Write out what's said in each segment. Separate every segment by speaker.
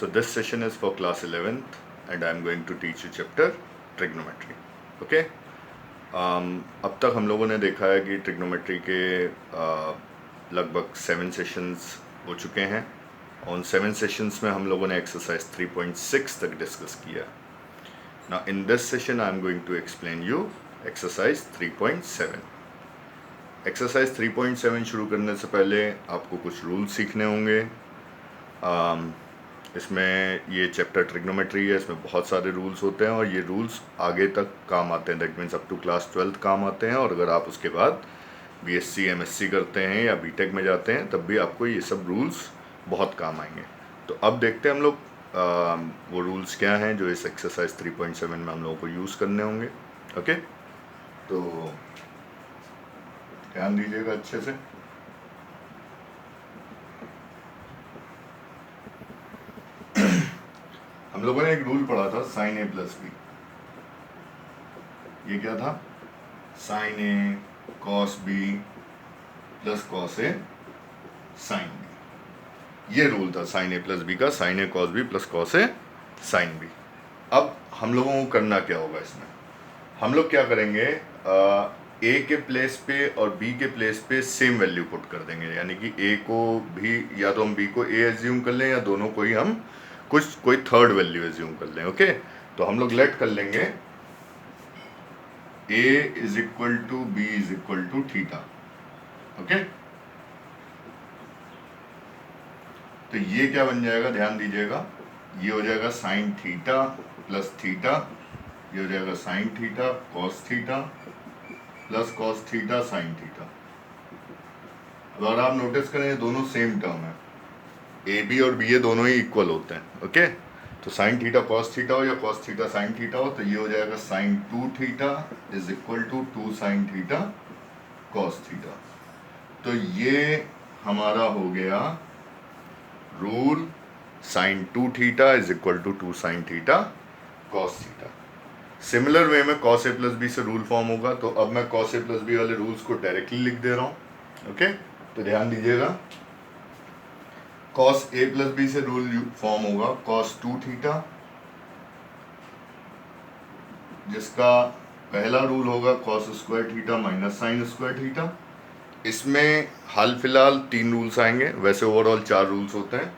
Speaker 1: So this session is for class 11th and I am going to teach you chapter trigonometry. Okay? अब तक हम लोगों ने देखा है कि ट्रिग्नोमेट्री के लगभग 7 सेशंस हो चुके हैं। उन 7 सेशंस में हम लोगों ने एक्सरसाइज 3.6 तक डिस्कस किया। Now in this session I am going to explain you exercise 3.7. Exercise 3.7 शुरू करने से पहले आपको कुछ रूल्स सीखने होंगे। इसमें ये चैप्टर ट्रिग्नोमेट्री है, इसमें बहुत सारे रूल्स होते हैं और ये रूल्स आगे तक काम आते हैं। That means up to class 12th काम आते हैं। और अगर आप उसके बाद बीएससी एमएससी करते हैं या बीटेक में जाते हैं तब भी आपको ये सब रूल्स बहुत काम आएंगे। तो अब देखते हैं हम लोग वो रूल्स क्या हैं जो इस एक्सरसाइज 3.7 में हम लोगों को यूज़ करने होंगे। ओके, तो ध्यान दीजिएगा अच्छे से। हम लोगों ने एक रूल पढ़ा था साइन ए प्लस बी। ये क्या था? Sign A cos B plus cos A sine B. ये रूल था साइन ए प्लस बी का, sign A cos B plus cos A sine B. अब हम लोगों को करना क्या होगा इसमें? हम लोग क्या करेंगे, ए के प्लेस पे और बी के प्लेस पे सेम वैल्यू पुट कर देंगे। यानी कि ए को भी या तो हम बी को ए एज्यूम कर लें या दोनों को ही हम कोई थर्ड वैल्यू एज्यूम कर लें। ओके, तो हम लोग लेट कर लेंगे A is equal to B is equal to theta. Okay, तो ये क्या बन जाएगा, ध्यान दीजिएगा। ये हो जाएगा साइन थीटा प्लस थीटा, ये हो जाएगा sign theta cos theta plus cos theta sine theta. अब अगर आप नोटिस करें ये दोनों सेम टर्म है, ए बी और बी ए दोनों ही इक्वल होते हैं। ओके, तो साइन थीटा कॉस थीटा हो या कॉस थीटा साइन थीटा हो, तो ये हो जाएगा sine 2 theta is equal to 2 sine theta cos theta. तो ये हमारा हो गया rule sine 2 theta is equal to 2 sine theta cos theta. Similar way में कॉस ए प्लस बी से रूल फॉर्म होगा। तो अब मैं कॉस ए प्लस बी वाले रूल्स को डायरेक्टली लिख दे रहा हूँ। ओके, तो ध्यान दीजिएगा। कॉस ए प्लस बी से रूल फॉर्म होगा कॉस 2 थीटा, जिसका पहला रूल होगा cos square theta minus sine square theta. इसमें हाल फिलहाल 3 रूल्स आएंगे, वैसे ओवरऑल 4 रूल्स होते हैं।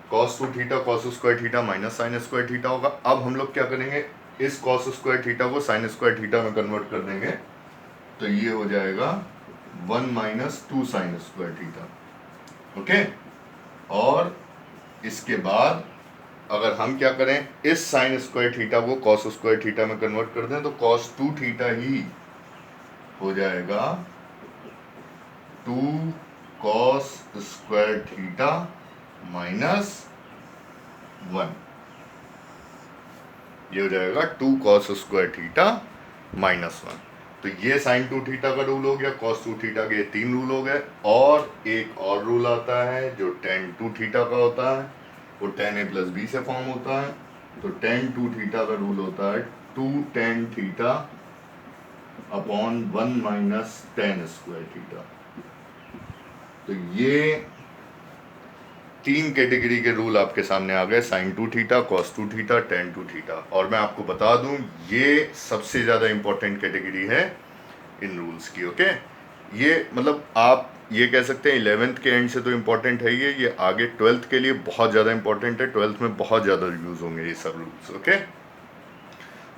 Speaker 1: Cos 2 theta cos square theta minus sine square theta होगा। अब हम लोग क्या करेंगे, इस कॉस स्क्वायर थीटा को साइन स्क्वायर थीटा में कन्वर्ट कर देंगे। तो ये हो जाएगा 1 minus 2 sine square theta. Okay, और इसके बाद अगर हम क्या करें, इस साइन स्क्वायर थीटा को कॉस स्क्वायर थीटा में कन्वर्ट कर दें तो कॉस 2 थीटा ही हो जाएगा 2 कॉस स्क्वायर थीटा माइनस 1। ये हो जाएगा 2 कॉस स्क्वायर थीटा माइनस 1। तो ये साइन 2 थीटा का रूल हो गया, कॉस 2 थीटा के 3 रूल हो गए। और एक और रूल आता है जो tan 2 थीटा का होता है, वो tan a प्लस बी से फॉर्म होता है। तो tan 2 थीटा का रूल होता है 2 tan theta upon 1 minus tan square theta. तो ये 3 कैटेगरी के रूल आपके सामने आ गए, sine 2 theta cos 2 theta tan 2 theta. और मैं आपको बता दूं ये सबसे ज़्यादा इंपॉर्टेंट कैटेगरी है इन रूल्स की। ओके, ये मतलब आप ये कह सकते हैं 11th के एंड से तो इम्पोर्टेंट है ये आगे 12th के लिए बहुत ज़्यादा इंपॉर्टेंट है। 12th में बहुत ज़्यादा यूज़ होंगे ये सब रूल्स। ओके,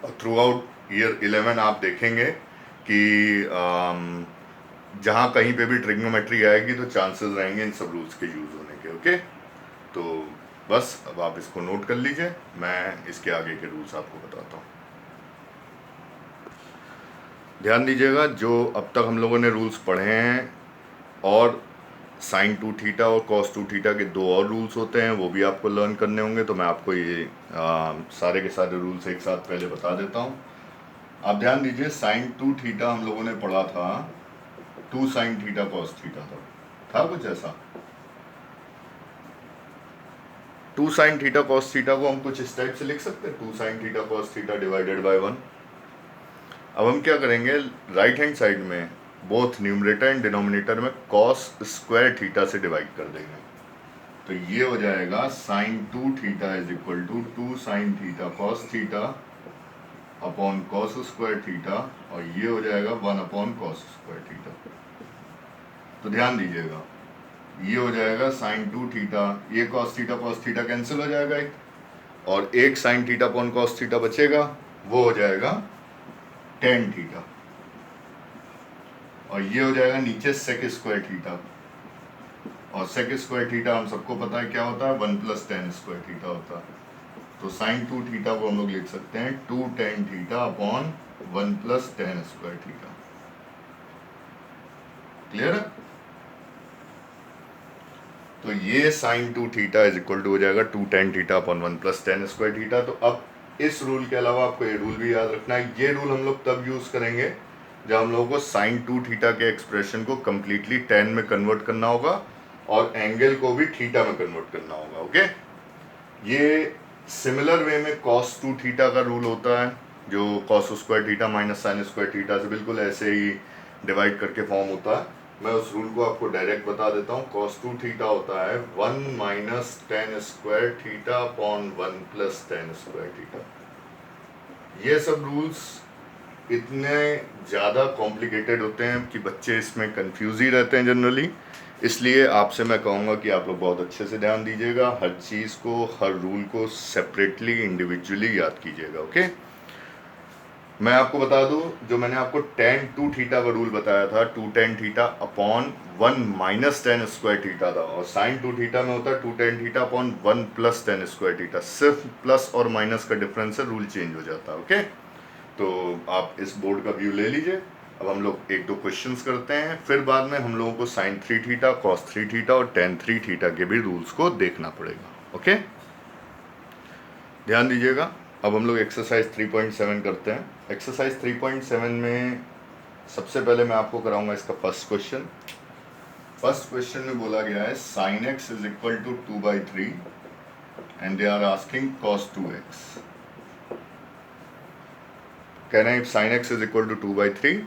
Speaker 1: और थ्रू आउट ईयर 11 आप देखेंगे कि जहाँ कहीं पे भी ट्रिग्नोमेट्री आएगी तो चांसेस रहेंगे इन सब रूल्स के यूज़ होने के। ओके, तो बस अब आप इसको नोट कर लीजिए, मैं इसके आगे के रूल्स आपको बताता हूँ। ध्यान दीजिएगा, जो अब तक हम लोगों ने रूल्स पढ़े हैं और साइन 2 थीटा और कॉस 2 थीटा के 2 और रूल्स होते हैं वो भी आपको लर्न करने होंगे। तो मैं आपको ये सारे के सारे रूल्स एक साथ पहले बता देता हूँ। आप ध्यान दीजिए, साइन 2 थीटा हम लोगों ने पढ़ा था 2 साइन थीटा कॉस थीटा था कुछ ऐसा। 2 साइन थीटा कॉस थीटा को हम कुछ इस टाइप से लिख सकते हैं, 2 sine theta cos theta divided by 1। अब हम क्या करेंगे, राइट हैंड साइड में बोथ न्यूमरेटर एंड डिनोमिनेटर में कॉस स्क्वायर थीटा से डिवाइड कर देंगे। तो ये हो जाएगा sine 2 theta is equal to 2 sine theta cos theta upon cos square theta, और ये हो जाएगा 1 अपॉन कॉस स्क्वायर थीटा। तो ध्यान दीजिएगा, ये हो जाएगा साइन 2 थीटा, ये कॉस थीटा कैंसिल हो जाएगा एक, और एक sine theta upon cos theta बचेगा, वो हो जाएगा टेन थीटा, और ये हो जाएगा नीचे सेक स्क्वायर थीटा, और सेक स्क्वायर थीटा हम सबको पता है क्या होता है, 1 प्लस टेन स्क्वायर थीटा होता है। तो साइन 2 थीटा को हम लोग लिख सकते हैं 2 tan theta upon 1 plus tan square theta. Clear है? तो ये sine 2 theta is equal to हो जाएगा 2 tan theta upon 1 plus tan square theta. तो अब इस रूल के अलावा आपको ये रूल भी याद रखना है। ये रूल हम लोग तब यूज करेंगे जब हम लोगों को साइन 2 थीटा के एक्सप्रेशन को कंप्लीटली टेन में कन्वर्ट करना होगा और एंगल को भी थीटा में कन्वर्ट करना होगा। ओके, ये सिमिलर वे में कॉस 2 थीटा का रूल होता है, जो cos square theta minus sine square theta से बिल्कुल ऐसे ही डिवाइड करके फॉर्म होता है। मैं उस रूल को आपको डायरेक्ट बता देता हूँ। कॉस 2 थीटा होता है 1 minus ten square theta upon 1 plus tan square theta. ये सब रूल्स इतने ज़्यादा कॉम्प्लिकेटेड होते हैं कि बच्चे इसमें कंफ्यूज ही रहते हैं जनरली, इसलिए आपसे मैं कहूँगा कि आप लोग बहुत अच्छे से ध्यान दीजिएगा, हर चीज़ को, हर रूल को सेपरेटली इंडिविजुअली याद कीजिएगा। ओके, मैं आपको बता दूं, जो मैंने आपको टेन 2 थीटा का रूल बताया था, 2 tan theta upon 1 minus ten square theta था, और साइन 2 थीटा में होता है 2 tan theta upon 1 plus tan square theta. सिर्फ प्लस और माइनस का डिफरेंस है, रूल चेंज हो जाता है। ओके, तो आप इस बोर्ड का व्यू ले लीजिए। अब हम लोग एक दो क्वेश्चंस करते हैं, फिर बाद में हम लोगों को साइन 3 थीटा, कॉस 3 थीटा और टेन 3 थीटा के भी रूल्स को देखना पड़ेगा। ओके, ध्यान दीजिएगा। अब हम लोग एक्सरसाइज 3.7 करते हैं। एक्सरसाइज 3.7 में सबसे पहले मैं आपको कराऊंगा इसका फर्स्ट क्वेश्चन। फर्स्ट क्वेश्चन में बोला गया है sine x is equal to 2/3 and they are asking cos 2x। कहना है sine x is equal to 2/3,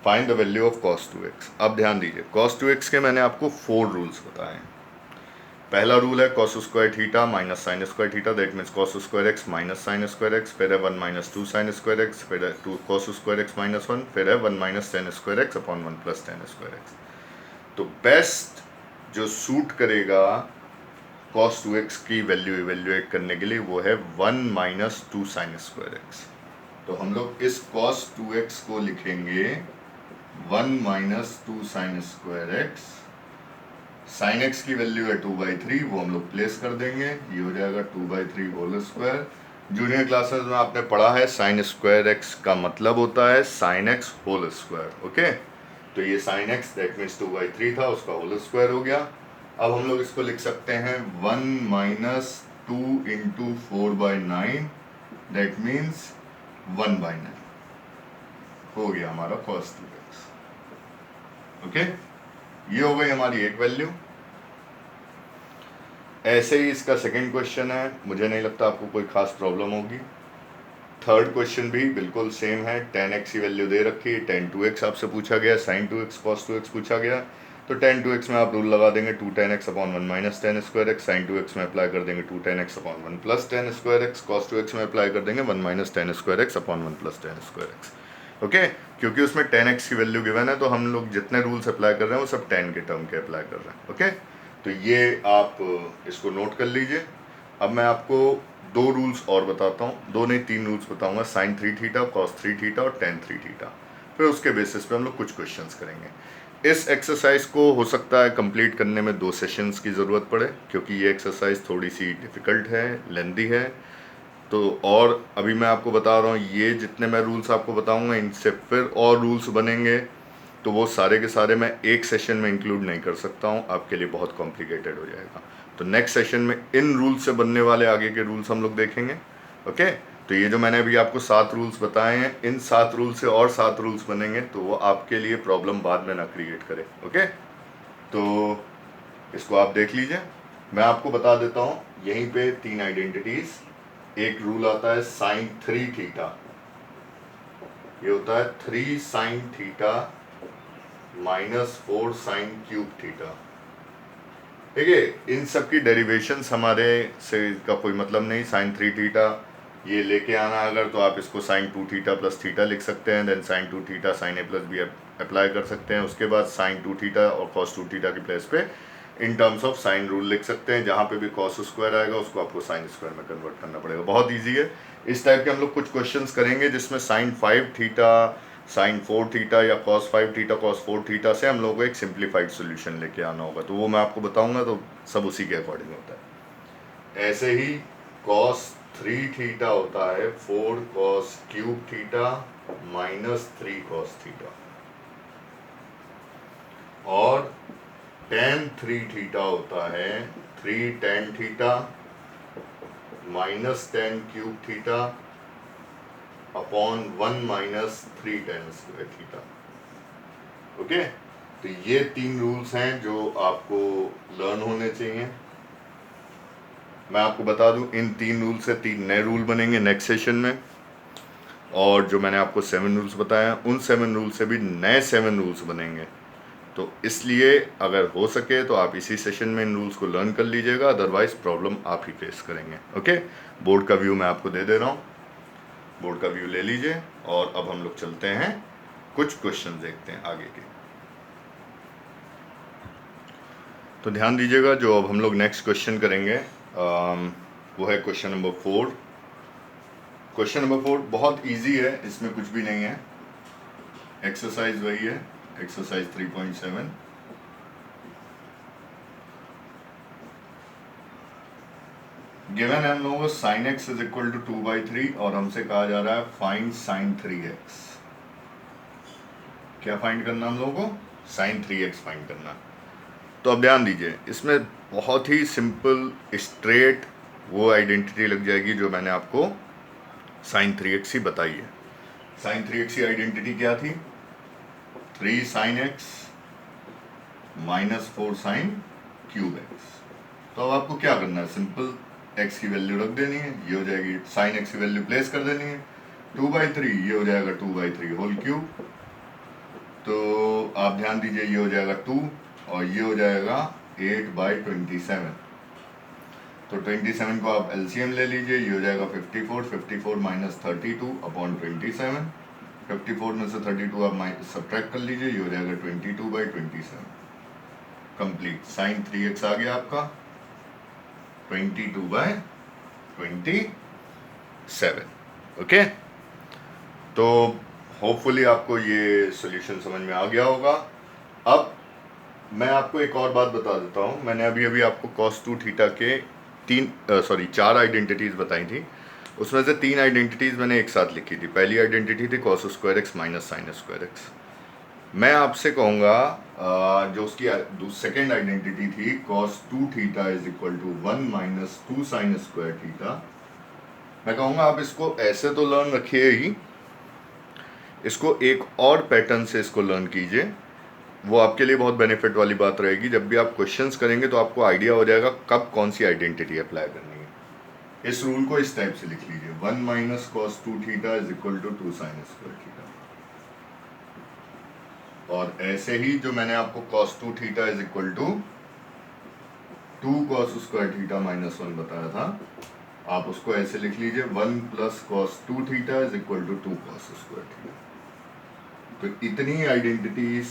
Speaker 1: find the value of cos 2x। अब ध्यान दीजिए, कॉस 2x के मैंने आपको 4 रूल्स बताए हैं। पहला रूल है cos square theta minus sine square theta, that means cos square x minus sine square x, फिर है 1 माइनस 2 साइन स्क्वायर एक्स, फिर है 2 कॉस स्क्वायर एक्स माइनस 1, फिर है 1 minus ten square x upon 1 plus tan square x. तो best जो suit करेगा cos 2x की वैल्यू इवेल्युएट करने के लिए वो है 1 माइनस 2 साइन स्क्वायर एक्स। तो हम लोग इस कॉस 2x को लिखेंगे 1 minus 2 sine square x, sine x की वैल्यू है 2/3, वो हम लोग प्लेस कर देंगे, ये हो जाएगा 2/3 होल स्क्वायर। जूनियर क्लासेस में आपने पढ़ा है साइन स्क्वायर एक्स का मतलब होता है sine x whole square. Okay, तो ये साइन एक्स दैट मीन्स 2/3 था, उसका होल स्क्वायर हो गया। अब हम लोग इसको लिख सकते हैं 1 माइनस 2 इंटू 4/9 दैट मीन्स 1/9 हो गया हमारा कॉस 2x। ओके, ये हो गई हमारी एक वैल्यू। ऐसे ही इसका सेकंड क्वेश्चन है, मुझे नहीं लगता आपको कोई खास प्रॉब्लम होगी। थर्ड क्वेश्चन भी बिल्कुल सेम है, tan x की वैल्यू दे रखी है, tan 2x आपसे पूछा गया, sin 2x cos 2x पूछा गया। तो tan 2x में आप रूल लगा देंगे 2 tan x upon 1 minus ten square x, sin 2x में अप्लाई कर देंगे 2 tan x upon 1 plus tan square x, cos 2x में अप्लाई कर देंगे 1 minus ten square x upon 1 plus tan square x. Okay, क्योंकि उसमें tan x की value given है, तो हम लोग जितने रूल्स अप्लाई कर रहे हैं वो सब tan के टर्म के अप्लाई कर रहे हैं। ओके, तो ये आप इसको नोट कर लीजिए। अब मैं आपको 2 रूल्स और बताता हूँ, 2 नहीं 3 रूल्स बताऊंगा, साइन 3 थीटा, कॉस 3 थीटा और tan 3 थीटा। फिर उसके बेसिस पे हम लोग कुछ क्वेश्चंस करेंगे। इस एक्सरसाइज को हो सकता है कंप्लीट करने में 2 सेशंस की ज़रूरत पड़े, क्योंकि ये एक्सरसाइज थोड़ी सी डिफ़िकल्ट है, लेंदी है। तो और अभी मैं आपको बता रहा हूँ, ये जितने मैं रूल्स आपको बताऊँगा इनसे फिर और रूल्स बनेंगे, तो वो सारे के सारे मैं एक सेशन में इंक्लूड नहीं कर सकता हूँ, आपके लिए बहुत कॉम्प्लिकेटेड हो जाएगा। तो नेक्स्ट सेशन में इन रूल्स से बनने वाले आगे के रूल्स हम लोग देखेंगे। ओके, तो ये जो मैंने अभी आपको 7 रूल्स बताए हैं, इन 7 रूल्स से और 7 रूल्स बनेंगे, तो वो आपके लिए प्रॉब्लम बाद में ना क्रिएट करे। ओके, तो इसको आप देख लीजिए। मैं आपको बता देता हूँ यहीं पे 3 आइडेंटिटीज। एक रूल आता है साइन 3 थीटा, ये होता है 3 sine theta minus 4 sine cube theta. देखिए इन सब की डेरिवेशंस हमारे से का कोई मतलब नहीं। साइन 3 थीटा ये लेके आना अगर, तो आप इसको साइन 2 थीटा प्लस थीटा लिख सकते हैं, देन साइन 2 थीटा साइन ए प्लस बी अप्लाई कर सकते हैं। उसके बाद साइन 2 थीटा और कॉस 2 थीटा की प्लेस पे in terms of sine rule लिख सकते हैं। जहाँ पे भी कॉस स्क्वायर आएगा उसको आपको साइन स्क्वायर में कन्वर्ट करना पड़ेगा। बहुत ईजी है। इस टाइप के हम लोग कुछ क्वेश्चंस करेंगे जिसमें साइन 5 थीटा, साइन 4 थीटा या कॉस 5 थीटा कॉस 4 थीटा से हम लोगों को एक सिंप्लीफाइड सोल्यूशन लेके आना होगा, तो वो मैं आपको बताऊंगा, तो सब उसी के अकॉर्डिंग होता है। ऐसे ही कॉस 3 थीटा होता है 4 cos cube theta minus 3 cos theta, और tan 3 थीटा होता है 3 tan theta minus tan cube theta upon 1 minus 3 tan square theta. Okay, तो ये 3 रूल्स हैं जो आपको लर्न होने चाहिए। मैं आपको बता दूं इन 3 रूल से 3 नए रूल बनेंगे नेक्स्ट सेशन में, और जो मैंने आपको 7 रूल्स बताया उन 7 रूल से भी नए 7 रूल्स बनेंगे। तो इसलिए अगर हो सके तो आप इसी सेशन में इन रूल्स को लर्न कर लीजिएगा, अदरवाइज प्रॉब्लम आप ही फेस करेंगे। ओके, बोर्ड का व्यू मैं आपको दे दे रहा हूँ, बोर्ड का व्यू ले लीजिए। और अब हम लोग चलते हैं कुछ क्वेश्चन देखते हैं आगे के। तो ध्यान दीजिएगा, जो अब हम लोग नेक्स्ट क्वेश्चन करेंगे वो है क्वेश्चन नंबर 4। क्वेश्चन नंबर 4 बहुत इजी है, इसमें कुछ भी नहीं है। एक्सरसाइज वही है, एक्सरसाइज 3.7। गिवन है हम लोगों को sine x is equal to 2/3 और हमसे कहा जा रहा है फाइंड साइन 3x। क्या फाइंड करना हम लोगों को? साइन 3x फाइंड करना। तो अब ध्यान दीजिए, इसमें बहुत ही सिंपल स्ट्रेट वो आइडेंटिटी लग जाएगी जो मैंने आपको साइन 3x ही बताई है। साइन 3x की आइडेंटिटी क्या थी? 3 sine x minus 4 sine cube x. तो अब आपको क्या करना है? सिंपल x की वैल्यू रख देनी है, ये हो जाएगी साइन x की वैल्यू प्लेस कर देनी है 2/3, ये हो जाएगा 2/3 होल क्यूब। तो आप ध्यान दीजिए, ये हो जाएगा 2 और ये हो जाएगा 8/27। तो 27 को आप एलसीएम ले लीजिए, ये हो जाएगा 54 माइनस 32 अपॉन 27। 54 में से 32 आप सब्ट्रैक्ट कर लीजिए, ये हो जाएगा 22/27। कंप्लीट साइन 3x आ गया आपका 22/27। ओके, तो होपफुली आपको ये सॉल्यूशन समझ में आ गया होगा। अब मैं आपको एक और बात बता देता हूँ। मैंने अभी अभी आपको cos 2 थीटा के 4 आइडेंटिटीज़ बताई थी, उसमें से 3 आइडेंटिटीज़ मैंने एक साथ लिखी थी। पहली आइडेंटिटी थी cos square x minus sine square x. मैं आपसे कहूँगा जो उसकी सेकेंड आइडेंटिटी थी cos 2 theta is equal to 1 minus 2 sine square theta, मैं कहूँगा आप इसको ऐसे तो लर्न रखिए ही, इसको एक और पैटर्न से इसको लर्न कीजिए। वो आपके लिए बहुत बेनिफिट वाली बात रहेगी। जब भी आप क्वेश्चंस करेंगे तो आपको आइडिया हो जाएगा कब कौन सी आइडेंटिटी अप्लाई करनी है। इस रूल को इस टाइप से लिख लीजिए, 1 minus cos 2 theta is equal to 2 sine square theta. और ऐसे ही जो मैंने आपको cos 2 theta is equal to 2 cos square theta minus 1 बताया था, आप उसको ऐसे लिख लीजिए 1 plus cos 2 theta is equal to 2 cos square theta. तो इतनी आइडेंटिटीज,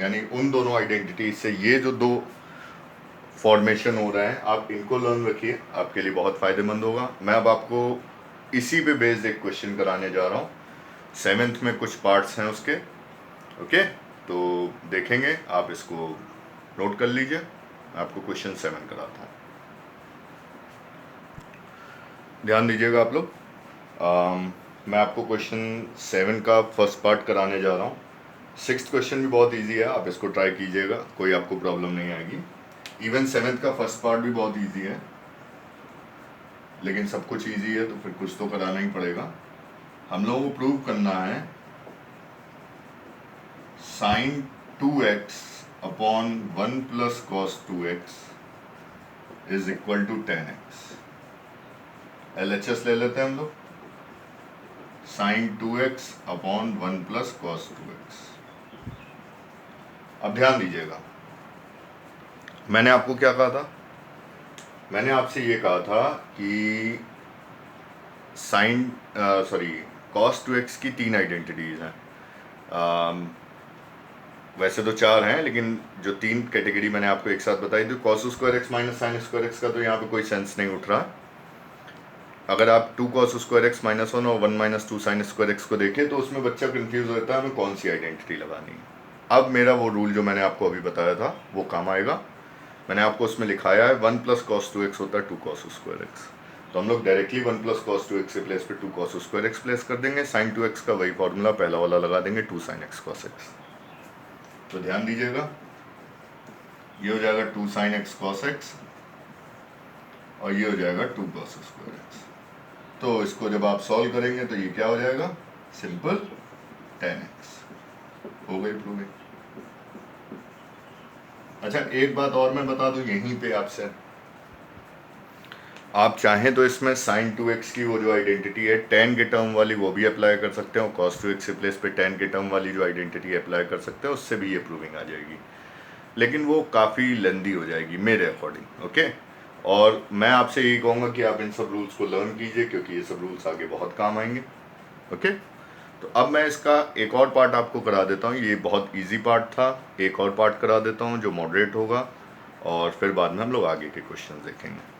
Speaker 1: यानी उन दोनों आइडेंटिटीज से ये जो दो फॉर्मेशन हो रहे हैं, आप इनको लर्न रखिए, आपके लिए बहुत फ़ायदेमंद होगा। मैं अब आपको इसी पे बेस्ड एक क्वेश्चन कराने जा रहा हूँ। 7th में कुछ पार्ट्स हैं उसके। ओके, तो देखेंगे, आप इसको नोट कर लीजिए। आपको क्वेश्चन 7 कराता हूँ, ध्यान दीजिएगा आप लोग। मैं आपको क्वेश्चन 7 का फर्स्ट पार्ट कराने जा रहा हूँ। 6th क्वेश्चन भी बहुत इजी है, आप इसको ट्राई कीजिएगा, कोई आपको प्रॉब्लम नहीं आएगी। इवन 7th का फर्स्ट पार्ट भी बहुत इजी है, लेकिन सब कुछ इजी है तो फिर कुछ तो कराना ही पड़ेगा। हम लोगों को प्रूव करना है sine 2x upon 1 plus cos 2x is equal to 10x। LHS ले लेते हैं हम लोग, sign 2x upon 1 plus cos 2x। अब ध्यान दीजिएगा, मैंने आपको क्या कहा था, मैंने आपसे ये कहा था कि sine sorry cos two x की 3 आइडेंटिटीज़ हैं। वैसे तो 4 हैं, लेकिन जो 3 कैटेगरी मैंने आपको एक साथ बताई थी, cos square x minus sine square x का तो यहाँ पे कोई सेंस नहीं उठ रहा। अगर आप 2 कॉस स्क्वायर एक्स माइनस 1 और 1 माइनस 2 साइन स्क्वायर एक्स को देखें तो उसमें बच्चा कंफ्यूज होता है हमें कौन सी आइडेंटिटी लगानी है। अब मेरा वो रूल जो मैंने आपको अभी बताया था वो काम आएगा। मैंने आपको उसमें लिखाया है 1 प्लस कॉस 2x होता है 2 कॉस स्क्वायर एक्स, तो हम लोग डायरेक्टली 1 प्लस कॉस 2x के प्लेस पे 2 कॉस स्क्वायर एक्स प्लेस कर देंगे। साइन 2x का वही फॉर्मूला पहला वाला लगा देंगे 2 साइन एक्स कॉस एक्स। तो ध्यान दीजिएगा, ये हो जाएगा 2 साइन एक्स कॉस एक्स और ये हो जाएगा 2 कॉस स्क्वायर एक्स। तो इसको जब आप सॉल्व करेंगे तो ये क्या हो जाएगा, सिंपल tan x हो गई प्रूविंग। अच्छा एक बात और मैं बता दूं यहीं पे आपसे, आप चाहें तो इसमें साइन 2x की वो जो आइडेंटिटी है tan के टर्म वाली वो भी अप्लाई कर सकते हैं और cos 2x के प्लेस पे tan के टर्म वाली जो आइडेंटिटी अप्लाई कर सकते हैं, उससे भी ये प्रूविंग आ जाएगी, लेकिन वो काफ़ी लेंदी हो जाएगी मेरे अकॉर्डिंग। ओके, और मैं आपसे यही कहूँगा कि आप इन सब रूल्स को लर्न कीजिए क्योंकि ये सब रूल्स आगे बहुत काम आएंगे। ओके, तो अब मैं इसका एक और पार्ट आपको करा देता हूँ, ये बहुत इजी पार्ट था, एक और पार्ट करा देता हूँ जो मॉडरेट होगा और फिर बाद में हम लोग आगे के क्वेश्चन देखेंगे।